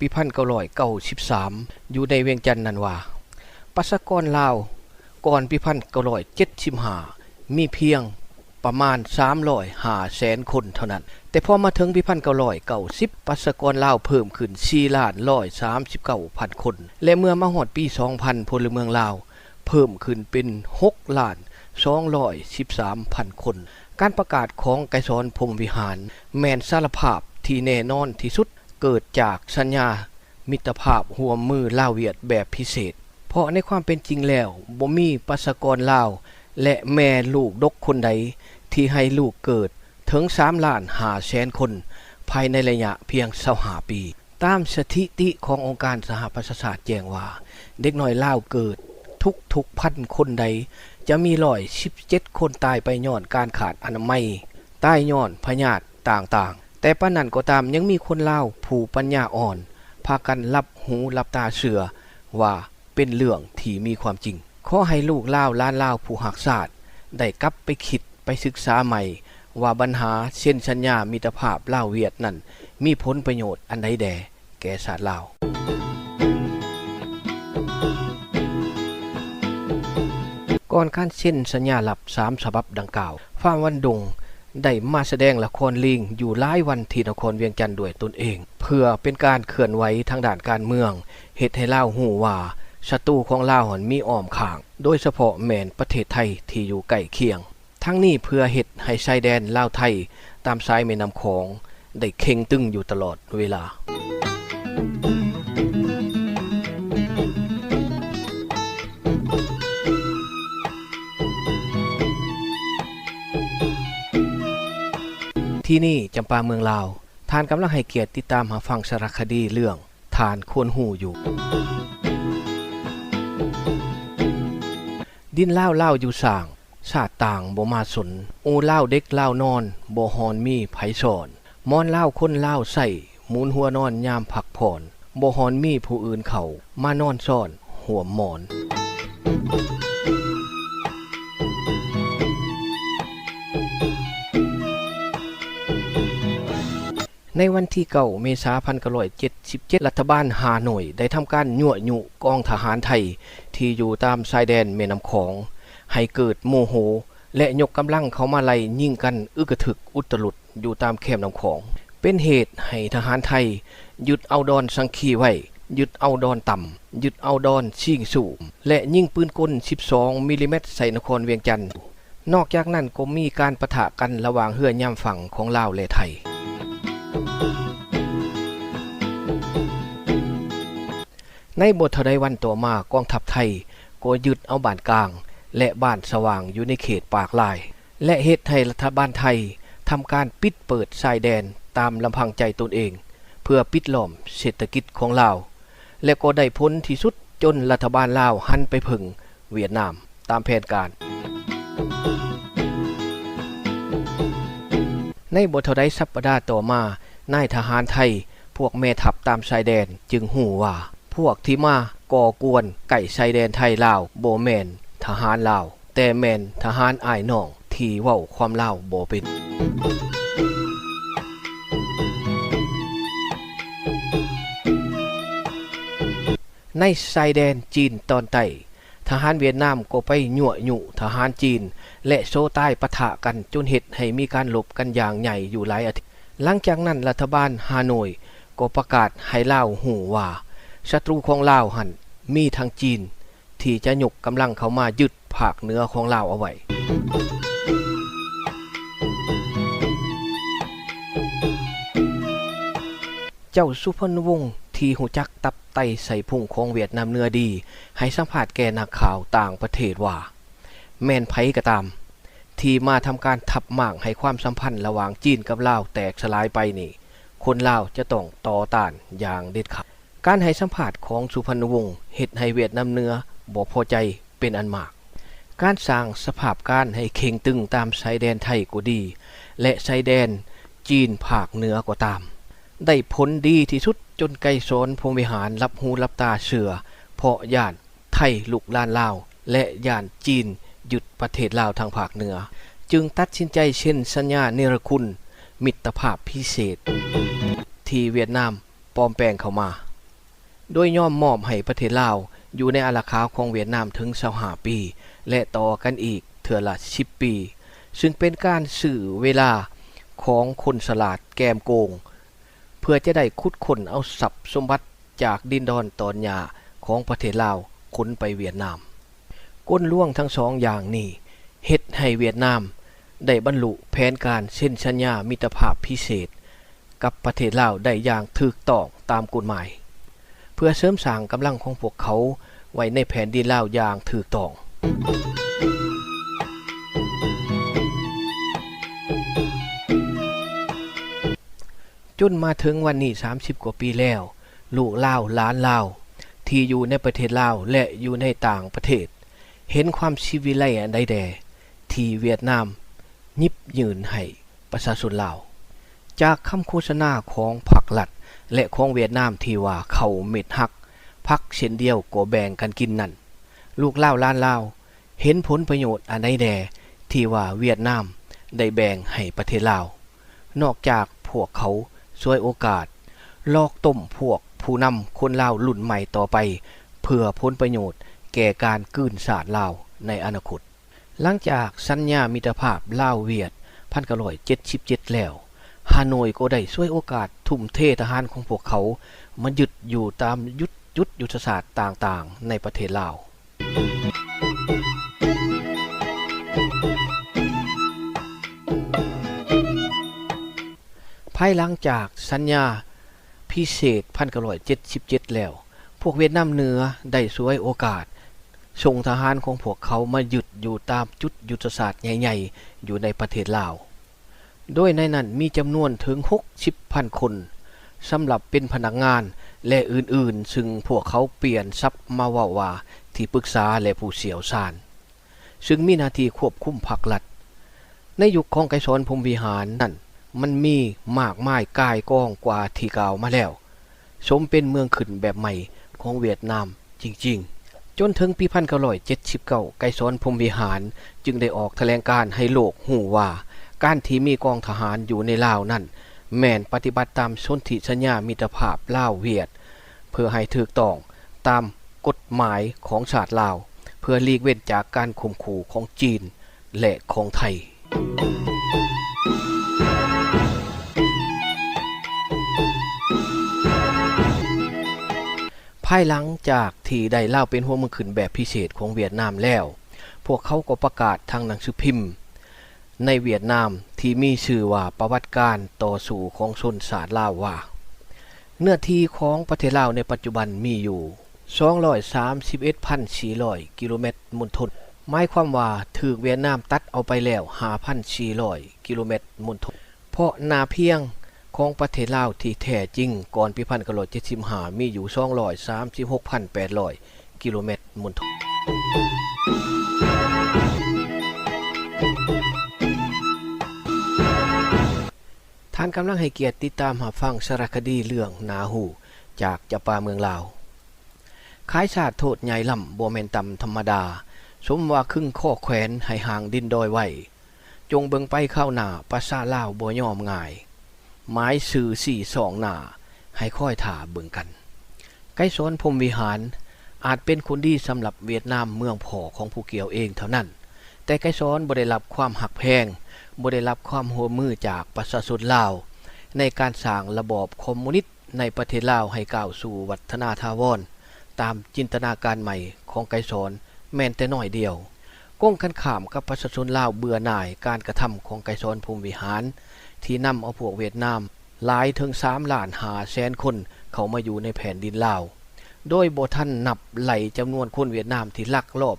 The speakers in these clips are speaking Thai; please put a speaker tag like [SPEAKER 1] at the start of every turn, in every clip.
[SPEAKER 1] ปี1993อยู่ในเวียงจันทน์นั่นว่าประชากรลาวก่อนปี1975มีเพียงประมาณ305,000 คนเท่านั้นแต่พอมาถึงปี1990ประชากรลาวเพิ่มขึ้น4,139,000 คนและเมื่อมาฮอดปี2000พลเมืองลาวเพิ่มขึ้นเป็น6,213,000 คนการประกาศของไกรสอนพรหมวิหารแม่นสารภาพที่แน่นอนที่สุดเกิดจากสัญญามิตรภาพร่วมมือลาวเวียดแบบพิเศษเพราะในความเป็นจริงแล้วบ่มีประชากรลาวและแม่ลูกดกคนใดที่ให้ลูกเกิดถึง3,500,000 คนภายในระยะเพียง25 ปีตามสถิติขององค์การสหประชาชาติแจ้งว่าเด็กน้อยลาวเกิดทุกพันคนใดจะมี117 คนตายไปย้อนการขาดอนามัยตายย้อนพยาธิต่างๆแต่ปานนั้นก็ตามยังมีคนลาวผู้ปัญญาอ่อนพากันรับหูรับตาเชื่อว่าเป็นเรื่องที่มีความจริงขอให้ลูกลาวล้านลาวผู้รักชาติได้กลับไปคิดไปศึกษาใหม่ว่าปัญหาเช่นสัญญามิตรภาพลาวเวียดนั้นมีผลประโยชน์อันใดแด่แก่ชาติลาวก่อนการเซ็นสัญญาลับ3ฉบับดังกล่าวฟ้าวันดงได้มาแสดงละครลิงอยู่หลายวันที่นครเวียงจันทน์ด้วยตนเองเพื่อเป็นการเคลื่อนไหวทางด้านการเมืองเฮ็ดให้ลาวฮู้ว่าศัตรูของลาวหันมีอ้อมข้างโดยเฉพาะแม่นประเทศไทยที่อยู่ใกล้เคียงทั้งนี้เพื่อเฮ็ดให้ชายแดนลาวไทยตามสายแม่น้ำโขงได้เข่งตึงอยู่ตลอดเวลาที่นี่จำปาเมืองลาวท่านกำลังให้เกียรติติดตามหาฟังสารคดีเรื่องทานควรหูอยู่ดินลาวอยู่สร้างชาติต่างบ่มาสนโอลาวเด็กลาวนอนบ่ฮอนมีไผสอนมอนลาวคนลาวใส่หมุนหัวนอนยามพักผ่อนบ่ฮอนมีผู้อื่นเขามานอนซ่อนหัวหมอนในวันที่9 เมษายน 1977รัฐบาลฮานอยได้ทำการยั่วยุกองทหารไทยที่อยู่ตามชายแดนแม่น้ำโขงให้เกิดโมโหและยกกำลังเข้ามาไล่ยิงกันอึกกระทึกอุตลุดอยู่ตามแคมน้ำโขงเป็นเหตุให้ทหารไทยหยุดเอาดอนสังคีไว้หยุดเอาดอนต่ำหยุดเอาดอนชิงสูงและยิงปืนกล12 มิลลิเมตรใส่นครเวียงจันทน์นอกจากนั้นก็มีการปะทะกันระหว่างเรือย่ำฝั่งของลาวและไทยในบทใดวันต่อมากองทัพไทยก็ยึดเอาบ้านกลางและบ้านสว่างอยู่ในเขตปากลายและเฮ็ดให้รัฐบาลไทยทำการปิดเปิดชายแดนตามลำพังใจตนเองเพื่อปิดล้อมเศรษฐกิจของลาวและก็ได้ผลที่สุดจนรัฐบาลลาวหันไปพึ่งเวียดนามตามแผนการในบทใดสัปดาห์ต่อมานายทหารไทยพวกแม่ทัพตามชายแดนจึงหู้ว่าพวกที่มาก่อกวนไก่ชายแดนไทยลาวบ่แม่นทหารลาวแต่แม่นทหารอ้ายน้องที่เว้าความลาวบ่เป็นในชายแดนจีนตอนใต้ทหารเวียดนามก็ไปยั่วยุทหารจีนและโซใต้ปะทะกันจนเฮ็ดให้มีการลบกันอย่างใหญ่อยู่หลายอาทิตย์หลังจากนั้นรัฐบาลฮานอยก็ประกาศให้ลาวฮู้ว่าศัตรูของลาวหั่นมีทางจีนที่จะยกกำลังเข้ามายึดภาคเหนือของลาวเอาไว้เจ้าสุพรรณวงศ์ที่หูจักตับไตใส่พุงของเวียดนามเนื้อดีให้สัมภาษณ์แก่นักข่าวต่างประเทศว่าแม่นไผก็ตามที่มาทำการทับหม่างให้ความสัมพันธ์ระหว่างจีนกับลาวแตกสลายไปนี่คนลาวจะต้องต่อต้านอย่างเด็ดขาดการให้สัมภาษณ์ของสุพรรณวงศ์เฮ็ดให้เวียดนามเหนือบ่พอใจเป็นอันมากการสร้างสภาพการให้เข่งตึงตามชายแดนไทยก็ดีและชายแดนจีนภาคเหนือก็ตามได้ผลดีที่สุดจนไกรสอนพรหมวิหารรับหูรับตาเชื่อเพราะย่านไทยลุกลานลาวและย่านจีนหยุดประเทศลาวทางภาคเหนือจึงตัดสินใจเช่นสัญญาเนรคุณมิตรภาพพิเศษที่เวียดนามปลอมแปลงเข้ามา โดยย่อมมอบให้ประเทศลาวอยู่ในอาณาขาวของเวียดนามถึง25 ปีและต่อกันอีกเทื่อละ10 ปีซึ่งเป็นการสื่อเวลาของคนฉลาดแกมโกงเพื่อจะได้ขุดค้นเอาทรัพย์สมบัติจากดินดอนตอนหญ้าของประเทศลาวขนไปเวียดนามก้นล่วงทั้งสองอย่างนี้เฮ็ดให้เวียดนามได้บรรลุแผนการเซ็นสัญญามิตรภาพพิเศษกับประเทศลาวได้อย่างถูกต้องตามกฎหมายเพื่อเสริมสร้างกำลังของพวกเขาไว้ในแผ่นดินลาวอย่างถูกต้องจนมาถึงวันนี้30 กว่าปีแล้วลูกลาวหลานลาวที่อยู่ในประเทศลาวและอยู่ในต่างประเทศเห็นความชีวิไลอันใดแดที่เวียดนามยิบยืนให้ประชาชนลาวจากคำโฆษณาของพรรครัฐและของเวียดนามที่ว่าเขาเม็ดฮักพักเช่นเดียวก็แบ่งกันกินนั่นลูกลาวล้านลาวเห็นผลประโยชน์อันใดแดที่ว่าเวียดนามได้แบ่งให้ประเทศลาวนอกจากพวกเขาช่วยโอกาสลอกต้มพวกผู้นำคนลาวรุ่นใหม่ต่อไปเพื่อผลประโยชน์แก่การกื้นศาสตร์ลาวในอนาคตหลังจากสัญญามิตรภาพลาวเวียด1977แล้วฮานอยก็ได้ช่วยโอกาสทุ่มเททหารของพวกเขามายึดอยู่ตามยุทธศาสตร์ต่างๆในประเทศลาวภายหลังจากสัญญาพิเศษ1977แล้วพวกเวียดนามเหนือได้ช่วยโอกาสส่งทหารของพวกเขามายึดอยู่ตามจุดยุทธศาสตร์ใหญ่ๆอยู่ในประเทศลาวโดยในนั้นมีจำนวนถึง 60,000 คนสำหรับเป็นพนักงานและอื่นๆซึ่งพวกเขาเปลี่ยนทรัพย์มาว่าที่ปรึกษาและผู้เชี่ยวชาญซึ่งมีหน้าที่ควบคุมพรรครัฐในยุคของไกรสอนพรหมวิหารนั่นมันมีมากมายกายกองกว่าที่กล่าวมาแล้วสมเป็นเมืองขึ้นแบบใหม่ของเวียดนามจริงๆจนถึงปี1979ไกรสอนพรหมวิหารจึงได้ออกแถลงการให้โลกรู้ว่าการที่มีกองทหารอยู่ในลาวนั่นแม่นปฏิบัติตามสนธิสัญญามิตรภาพลาวเวียดเพื่อให้ถูกต้องตามกฎหมายของชาติลาวเพื่อหลีกเว้นจากการข่มขู่ของจีนและของไทยภายหลังจากที่ได้เล่าเป็นหัวมือขึ้นแบบพิเศษของเวียดนามแล้วพวกเขาก็ประกาศทางหนังสือพิมพ์ในเวียดนามที่มีชื่อว่าประวัติการต่อสู้ของชนชาติลาวว่าเนื้อที่ของประเทศลาวในปัจจุบันมีอยู่ 231,400 กิโลเมตรมณฑลหมายความว่าถูกเวียดนามตัดเอาไปแล้ว 5,400 กิโลเมตรมณฑลเพราะนาเพียงของประเทศลาวที่แท้จริงก่อนปี1975มีอยู่ 236,800 กิโลเมตรมณฑลท่านกำลังให้เกียรติติดตามรับฟังสารคดีเรื่องนาหูจากจับปาเมืองลาวขายชาติโทษใหญ่ล่ำบ่แม่นต่ำธรรมดาสมว่าครึ่งข้อแขวนให้ห่างดินดอยไว้จงเบิ่งไปเข้าหน้าประชาลาวบ่ยอมง่ายหมายสื่อ42หน้าให้ค่อยถ่าเบิ่งกันไกรสอนพรหมวิหารอาจเป็นคนดีสำหรับเวียดนามเมืองพ่อของผู้เกี่ยวเองเท่านั้นแต่ไกรสอนบ่ได้รับความหักแพงบ่ได้รับความร่วมมือจากประชาชนลาวในการสร้างระบอบคอมมิวนิสต์ในประเทศลาวให้ก้าวสู่วัฒนาถาวรตามจินตนาการใหม่ของไกรสอนแม้นแต่น้อยเดียวก้งกันข้ามกับประชาชนลาวเบื่อหน่ายการกระทำของไกรสอนพรหมวิหารที่นำเอาพวกเวียดนามหลายถึง3,500,000 คนเข้ามาอยู่ในแผ่นดินลาวโดยบ่ทันนับไหลจำนวนคนเวียดนามที่ลักลอบ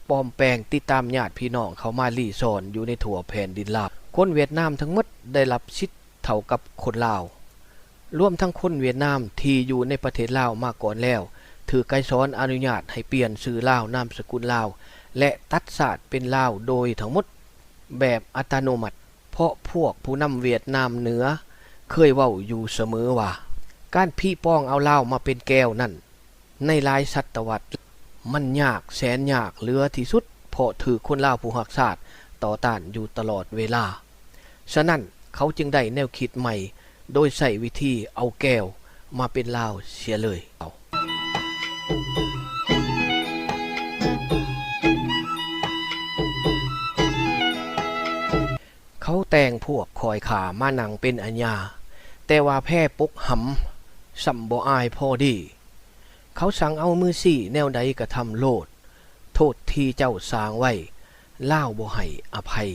[SPEAKER 1] ปลอมแปลงติดตามญาติพี่น้องเข้ามาลี้ซ่อนอยู่ในทั่วแผ่นดินลาวคนเวียดนามทั้งหมดได้รับสิทธิ์เท่ากับคนลาวรวมทั้งคนเวียดนามที่อยู่ในประเทศลาวมาก่อนแล้วถือไกรสอนอนุญาตให้เปลี่ยนชื่อลาวนามสกุลลาวและตัดชาติเป็นลาวโดยทั้งหมดแบบอัตโนมัติเพราะพวกผู้นำเวียดนามเหนือเคยเว้าอยู่เสมอว่าการพี่ป้องเอาลาวมาเป็นแก้วนั่นในหลายศตวรรษมันยากแสนยากเหลือที่สุดเพราะถือคนลาวผู้รักชาติต่อต้านอยู่ตลอดเวลาฉะนั้นเขาจึงได้แนวคิดใหม่โดยใช้วิธีเอาแก้วมาเป็นลาวเสียเลย เขาแต่งพวกคอยขามานังเป็นอัญญาแต่ว่าแพ้ปกหำสัมบ่อายพอดีเขาสั่งเอามือสี่แนวใดกระทำโลดโทษที่เจ้าสร้างไว้ล่าวบ่ให้อภัย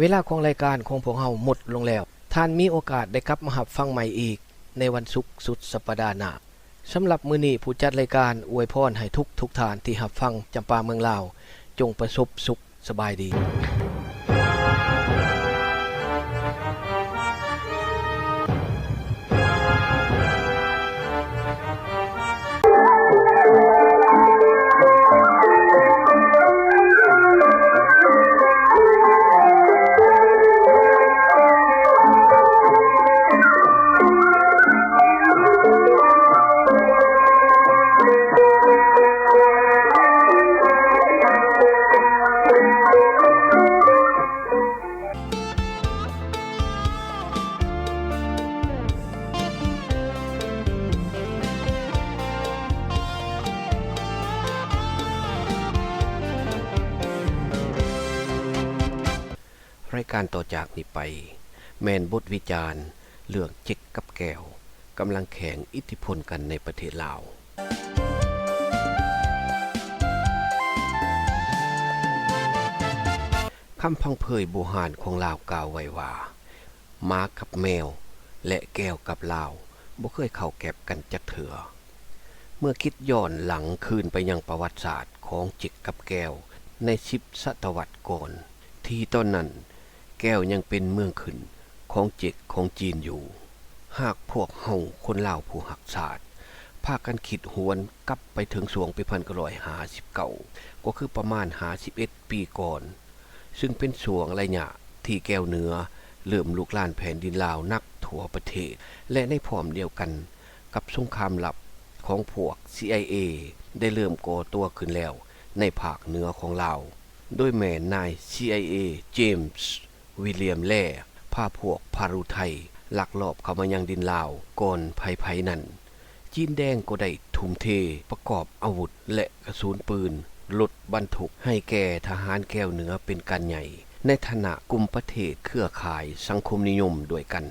[SPEAKER 1] เวลาของรายการของพวกเฮาหมดลงแล้วท่านมีโอกาสได้กลับมาหับฟังใหม่อีกในวันศุกร์สุดสัปดาห์หน้าสำหรับมื้อนี้ผู้จัดรายการอวยพรให้ทุกท่านที่หับฟังจำปาเมืองลาวจงประสบสุขสบายดีรายการต่อจากนี้ไปแมนบทวิจารณ์เรื่องเจ๊กกับแก้วกำลังแข่งอิทธิพลกันในประเทศลาวคำพังเพยโบราณของลาวกล่าวไว้ว่าม้ากับแมวและแก้วกับลาวบ่เคยเข้าแก็บกันจักเถือเมื่อคิดย้อนหลังคืนไปยังประวัติศาสตร์ของเจ๊กกับแก้วใน10 ศตวรรษก่อนที่ตอนนั้นแก้วยังเป็นเมืองขึ้นของเจ๊กของจีนอยู่หากพวกเฮาคนลาวผู้หักศาสตร์พากันคิดหวนกลับไปถึงช่วงปี1959ก็คือประมาณ51ปีก่อนซึ่งเป็นช่วงระยะที่แก้วเหนือเริ่มลุกลานแผ่นดินลาวนักทั่วประเทศและในพร้อมเดียวกันกับสงครามลับของพวก CIA ได้เริ่มก่อตัวขึ้นแล้วในภาคเหนือของลาวโดยแม่นาย CIA เจมส์วิลเลียมแล่พาพวกพารุไทยลักลอบเข้ามายังดินลาวก่อนภัยนั้นจีนแดงก็ได้ทุ่มเทประกอบอาวุธและกระสุนปืนรถบรรทุกให้แก่ทหารแก้วเหนือเป็นการใหญ่ในฐานะกลุ่มประเทศเครือข่ายสังคมนิยมด้วยกัน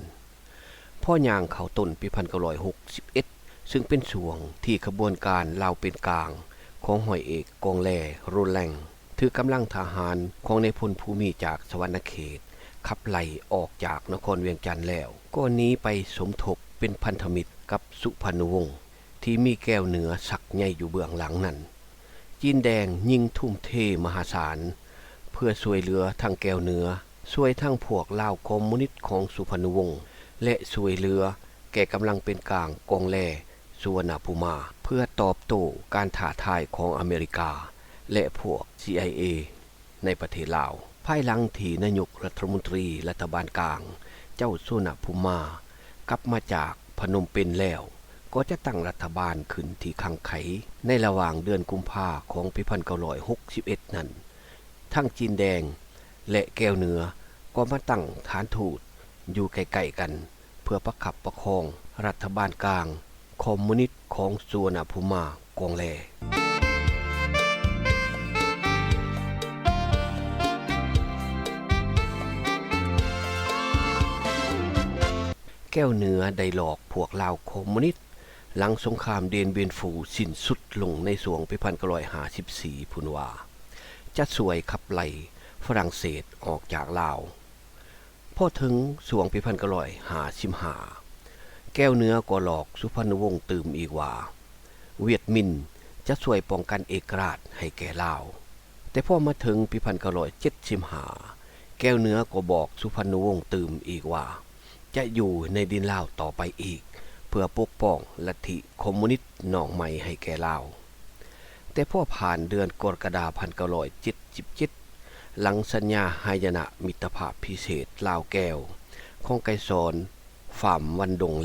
[SPEAKER 1] พ่อย่างเข้าต้นปี1961ซึ่งเป็นช่วงที่ขบวนการลาวเป็นกลางของห้อยเอกกองแลโรแลงถือกำลังทหารของในพลภูมิจากสวรรณเขตขับไล่ออกจากนครเวียงจันทน์แล้วก็หนีไปสมทบเป็นพันธมิตรกับสุพรรณวงศ์ที่มีแก้วเหนือสักใหญ่อยู่เบื้องหลังนั้นจีนแดงยิงทุ่มเทมหาศาลเพื่อช่วยเหลือทางแก้วเหนือช่วยทั้งพวกลาวคอมมิวนิสต์ของสุพรรณวงศ์และช่วยเหลือแก่กำลังเป็นกลางกองแลสุวรรณภูมิเพื่อตอบโต้การท้าทายของอเมริกาและพวก CIA ในประเทศลาวภายหลังที่นายกรัฐมนตรีรัฐบาลกลางเจ้าสุวรรณภูมิกลับมาจากพนมเปญแล้วก็จะตั้งรัฐบาลขึ้นที่คังไขในระหว่างเดือนกุมภาพันธ์ของปี1961นั้นทั้งจีนแดงและแก้วเหนือก็มาตั้งฐานทูตอยู่ใกล้ๆกันเพื่อประคับประคองรัฐบาลกลางคอมมิวนิสต์ของสุวรรณภูมิกองแลแก้วเหนือได้หลอกพวกลาวคอมมิวนิสต์หลังสงครามเดนเบียนฟูสิ้นสุดลงในช่วงปี1954พุ่นว่าจะช่วยขับไล่ฝรั่งเศสออกจากลาวพอถึงช่วงปี1955แก้วเหนือก็หลอกสุพรรณวงศ์ตื่มอีกว่าเวียดมินจะช่วยป้องกันเอกราชให้แก่ลาวแต่พอมาถึงปี1975แก้วเหนือก็บอกสุพรรณวงศ์ตื่มอีกว่าจะอยู่ในดินลาวต่อไปอีกเพื่อปกป้องลัทธิคอมมิวนิสต์น้องใหม่ให้แก่ลาวแต่พอผ่านเดือนกรกฎาคม1977หลังสัญญาหายนะมิตรภาพพิเศษลาวแก้วของไกรสอนฝ่ามวันดง